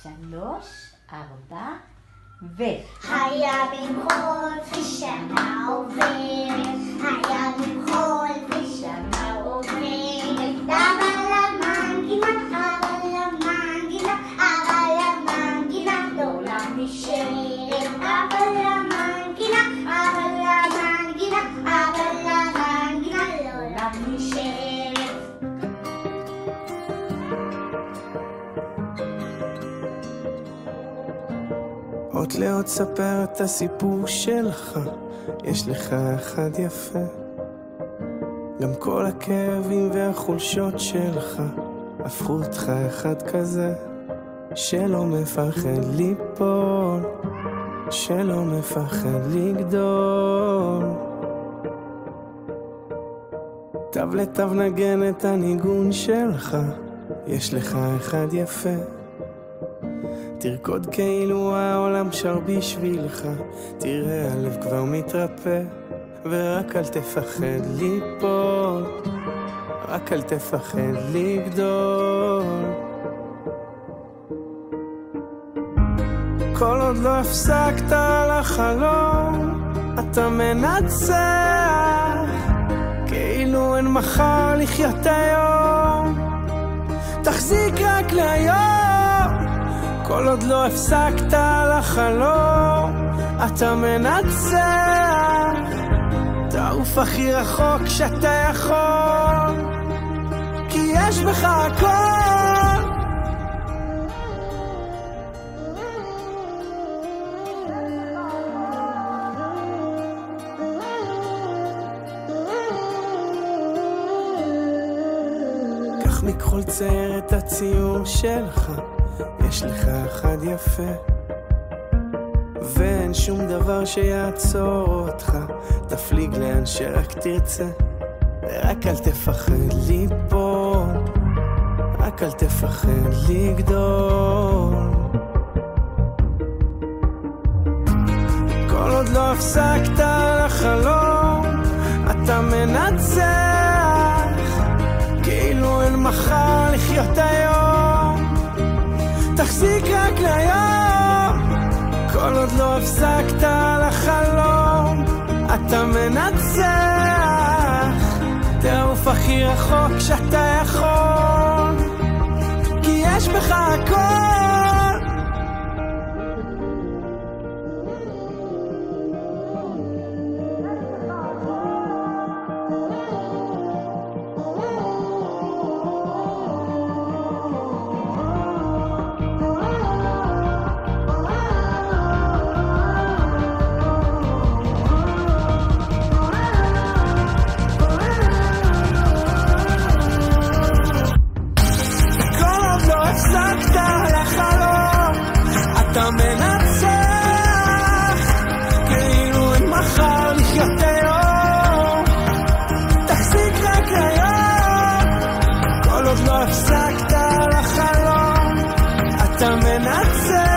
3, 4 ו... היה בכל שנה עוברת, היה בכל שנה עוברת, אבל המנגינה, לעולם נשארת, אבל המנגינה, לעולם נשארת. עוד לעוד ספר את הסיפור שלך, יש לך אחד יפה, גם כל הכאבים והחולשות שלך הפכו אותך אחד כזה, שלא מפחד ליפול, שלא מפחד לגדול. תו לתו נגן את הניגון שלך, יש לך אחד יפה, תרקוד כאילו העולם שר בשבילך, תראה הלב כבר מתרפא, ורק אל תפחד ליפול, רק אל תפחד לגדול. כל עוד לא הפסקת לחלום, אתה מנצח, כאילו אין מחר לחיות היום, תחזיק רק להיום. כל עוד לא הפסקת לחלום, אתה מנצח, תעוף הכי רחוק שאתה יכול, כי יש בך הכל. קח מכחול צייר את הציור שלך, יש לך אחד יפה, ואין שום דבר שיעצור אותך, תפליג לאן שרק תרצה, ורק אל תפחד ליפול, רק אל תפחד לגדול. כל עוד לא הפסקת לחלום, אתה מנצח, כאילו אין מחר לחיות היום, תחזיק רק להיום. כל עוד לא הפסקת לחלום, אתה מנצח, תעוף הכי רחוק שאתה יכול, כי יש בך הכל. אתה מנצח,